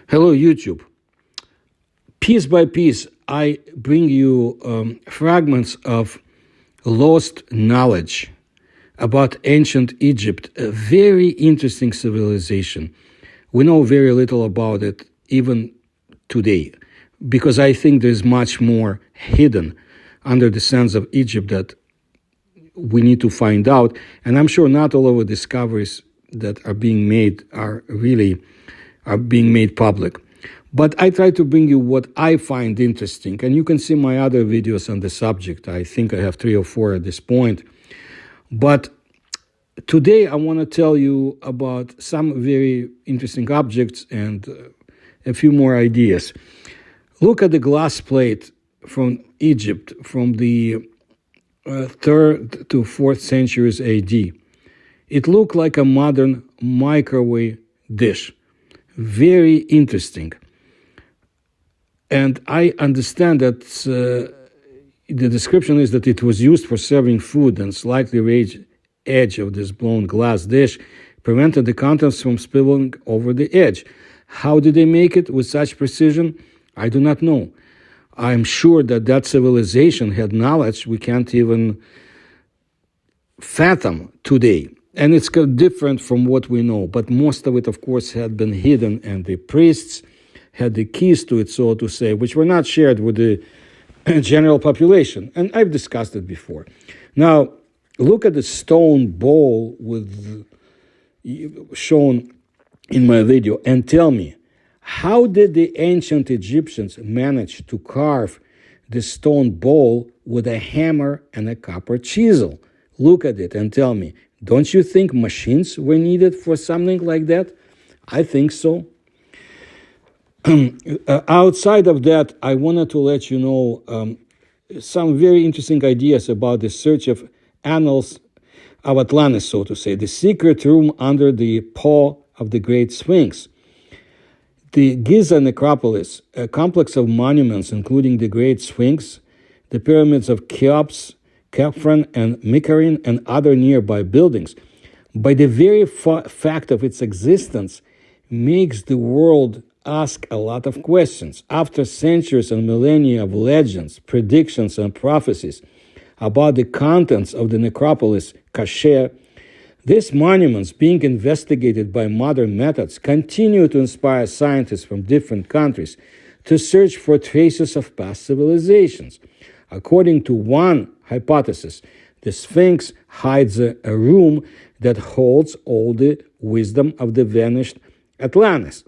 Hello, YouTube. Piece by piece, I bring you fragments of lost knowledge about ancient Egypt, a very interesting civilization. We know very little about it even today, because I think there's much more hidden under the sands of Egypt that we need to find out. And I'm sure not all of the discoveries that are being made are being made public. But I try to bring you what I find interesting. And you can see my other videos on the subject. I think I have 3 or 4 at this point. But today I want to tell you about some very interesting objects and a few more ideas. Look at the glass plate from Egypt from the 3rd to 4th centuries AD. It looked like a modern microwave dish. Very interesting. And I understand that the description is that it was used for serving food, and slightly raised edge of this blown glass dish prevented the contents from spilling over the edge. How did they make it with such precision? I do not know. I'm sure that civilization had knowledge we can't even fathom today. And it's different from what we know. But most of it, of course, had been hidden, and the priests had the keys to it, so to say, which were not shared with the general population. And I've discussed it before. Now, look at the stone bowl shown in my video and tell me, how did the ancient Egyptians manage to carve the stone bowl with a hammer and a copper chisel? Look at it and tell me, don't you think machines were needed for something like that? I think so. Outside of that, I wanted to let you know some very interesting ideas about the search of annals of Atlantis, so to say, the secret room under the paw of the great Sphinx. The Giza necropolis, a complex of monuments including the great Sphinx, the pyramids of Cheops, Khafre, and Mykerine, and other nearby buildings, by the very fact of its existence, makes the world ask a lot of questions. After centuries and millennia of legends, predictions, and prophecies about the contents of the necropolis cache, these monuments, being investigated by modern methods, continue to inspire scientists from different countries to search for traces of past civilizations. According to one hypothesis, the Sphinx hides a room that holds all the wisdom of the vanished Atlantis.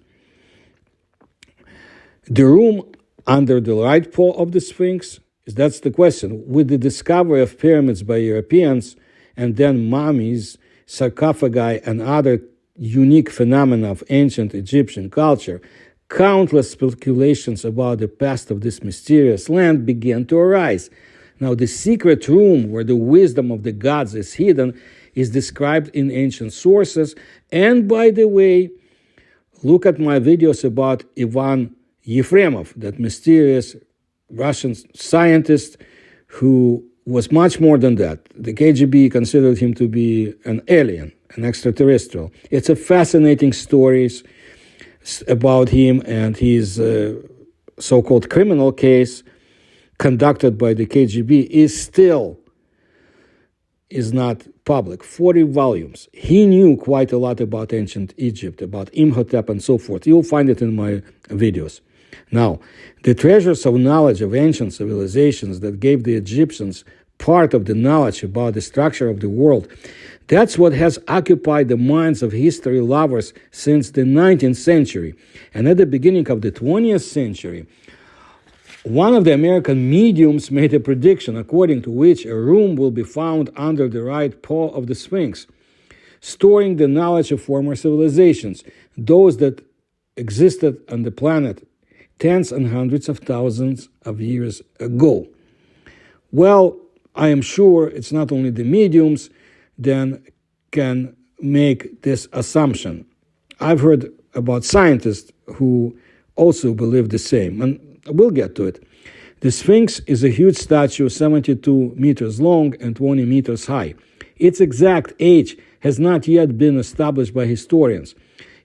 The room under the right paw of the Sphinx, that's the question. With the discovery of pyramids by Europeans and then mummies, sarcophagi, and other unique phenomena of ancient Egyptian culture, countless speculations about the past of this mysterious land began to arise. Now, the secret room where the wisdom of the gods is hidden is described in ancient sources. And by the way, look at my videos about Ivan Yefremov, that mysterious Russian scientist who was much more than that. The KGB considered him to be an alien, an extraterrestrial. It's a fascinating story about him and his so-called criminal case conducted by the KGB is not public. 40 volumes. He knew quite a lot about ancient Egypt, about Imhotep and so forth. You'll find it in my videos. Now, the treasures of knowledge of ancient civilizations that gave the Egyptians part of the knowledge about the structure of the world, that's what has occupied the minds of history lovers since the 19th century. And at the beginning of the 20th century, one of the American mediums made a prediction according to which a room will be found under the right paw of the Sphinx, storing the knowledge of former civilizations, those that existed on the planet tens and hundreds of thousands of years ago. Well, I am sure it's not only the mediums then can make this assumption. I've heard about scientists who also believe the same, and we'll get to it. The Sphinx is a huge statue, 72 meters long and 20 meters high. Its exact age has not yet been established by historians.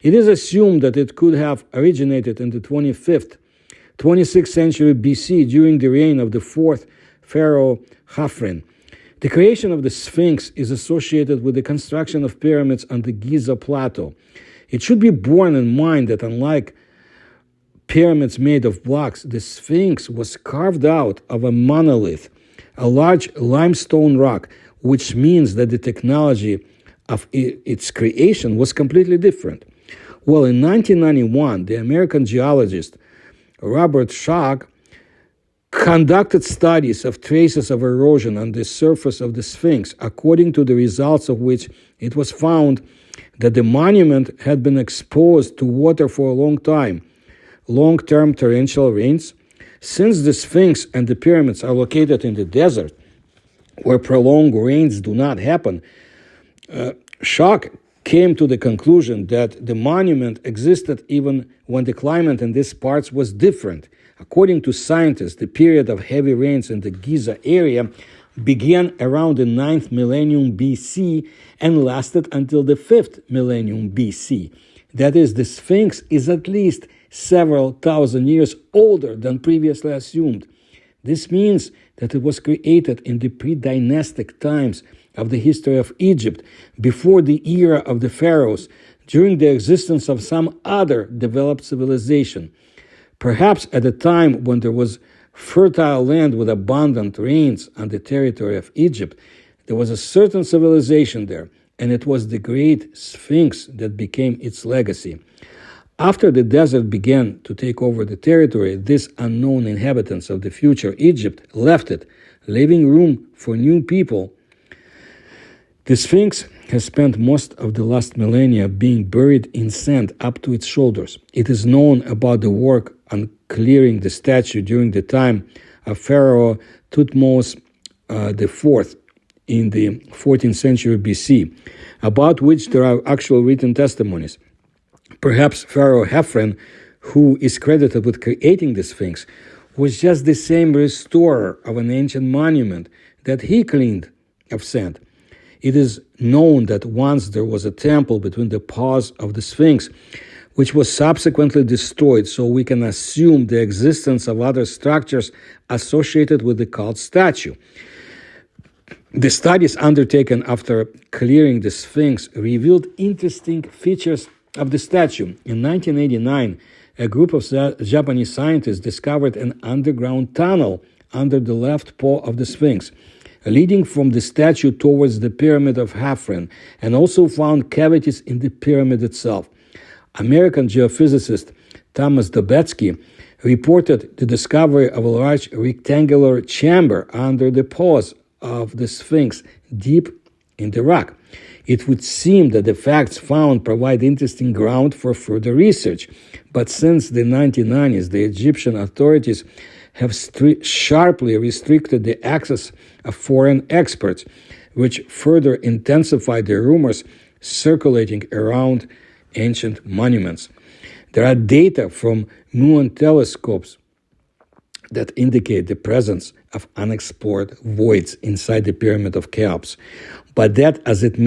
It is assumed that it could have originated in the 26th century BC during the reign of the fourth pharaoh Khafren. The creation of the Sphinx is associated with the construction of pyramids on the Giza plateau. It should be borne in mind that unlike pyramids made of blocks, the Sphinx was carved out of a monolith, a large limestone rock, which means that the technology of its creation was completely different. Well, in 1991, the American geologist Robert Schoch conducted studies of traces of erosion on the surface of the Sphinx, according to the results of which it was found that the monument had been exposed to water for a long time, long-term torrential rains. Since the Sphinx and the pyramids are located in the desert, where prolonged rains do not happen, Schoch came to the conclusion that the monument existed even when the climate in these parts was different. According to scientists, the period of heavy rains in the Giza area began around the 9th millennium BC and lasted until the 5th millennium BC. That is, the Sphinx is at least several thousand years older than previously assumed. This means that it was created in the pre-dynastic times of the history of Egypt, before the era of the pharaohs, during the existence of some other developed civilization. Perhaps at a time when there was fertile land with abundant rains on the territory of Egypt, there was a certain civilization there, and it was the great Sphinx that became its legacy. After the desert began to take over the territory, these unknown inhabitants of the future Egypt left it, leaving room for new people. The Sphinx has spent most of the last millennia being buried in sand up to its shoulders. It is known about the work on clearing the statue during the time of Pharaoh Thutmose IV in the 14th century BC, about which there are actual written testimonies. Perhaps Pharaoh Khafren, who is credited with creating the Sphinx, was just the same restorer of an ancient monument that he cleaned of sand. It is known that once there was a temple between the paws of the Sphinx, which was subsequently destroyed, so we can assume the existence of other structures associated with the cult statue. The studies undertaken after clearing the Sphinx revealed interesting features of the statue. In 1989, a group of Japanese scientists discovered an underground tunnel under the left paw of the Sphinx, leading from the statue towards the pyramid of Khafren, and also found cavities in the pyramid itself. American geophysicist Thomas Dobetsky reported the discovery of a large rectangular chamber under the paws of the Sphinx deep in the rock. It would seem that the facts found provide interesting ground for further research, but since the 1990s, the Egyptian authorities have sharply restricted the access of foreign experts, which further intensified the rumors circulating around ancient monuments. There are data from Muon telescopes that indicate the presence of unexplored voids inside the Pyramid of Cheops. But be that as it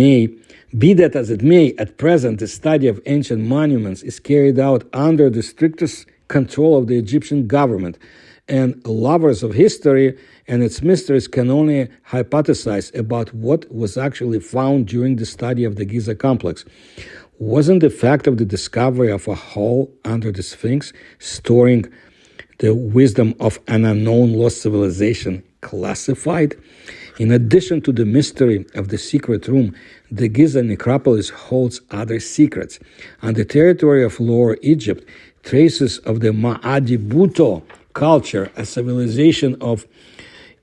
may, at present the study of ancient monuments is carried out under the strictest control of the Egyptian government, and lovers of history and its mysteries can only hypothesize about what was actually found during the study of the Giza complex. Wasn't the fact of the discovery of a hole under the Sphinx storing the wisdom of an unknown lost civilization classified? In addition to the mystery of the secret room, the Giza necropolis holds other secrets. On the territory of Lower Egypt, traces of the Ma'adi Buto culture, a civilization of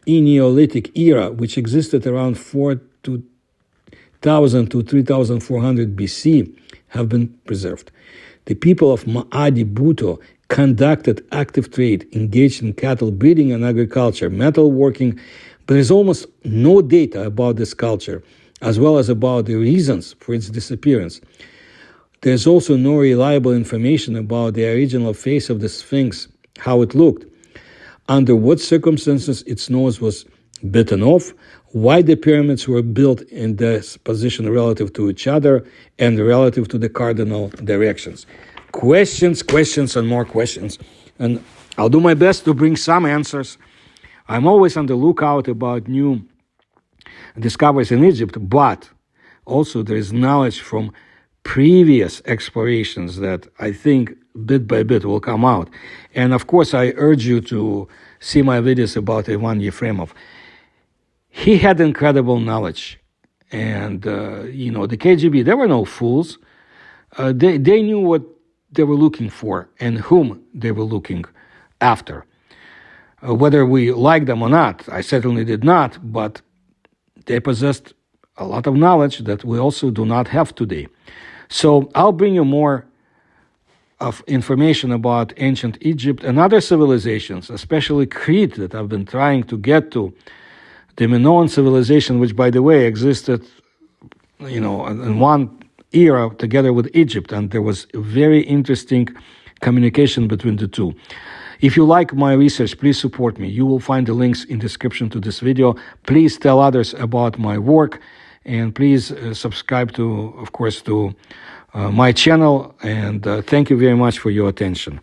Neolithic era, which existed around 4000 to 3400 BC, have been preserved. The people of Ma'adi Buto conducted active trade, engaged in cattle breeding and agriculture, metalworking. There is almost no data about this culture, as well as about the reasons for its disappearance. There is also no reliable information about the original face of the Sphinx, how it looked, under what circumstances its nose was bitten off, why the pyramids were built in this position relative to each other and relative to the cardinal directions. Questions, and more questions. And I'll do my best to bring some answers. I'm always on the lookout about new discoveries in Egypt, but also there is knowledge from previous explorations that I think bit by bit will come out. And of course, I urge you to see my videos about Ivan Yefremov. He had incredible knowledge. And, the KGB, they were no fools. They knew what they were looking for and whom they were looking after. Whether we like them or not, I certainly did not, but they possessed a lot of knowledge that we also do not have today. So I'll bring you more of information about ancient Egypt and other civilizations, especially Crete, that I've been trying to get to. The Minoan civilization, which, by the way, existed, in one era together with Egypt, and there was very interesting communication between the two. If you like my research, please support me. You will find the links in the description to this video. Please tell others about my work, and please subscribe to my channel. And thank you very much for your attention.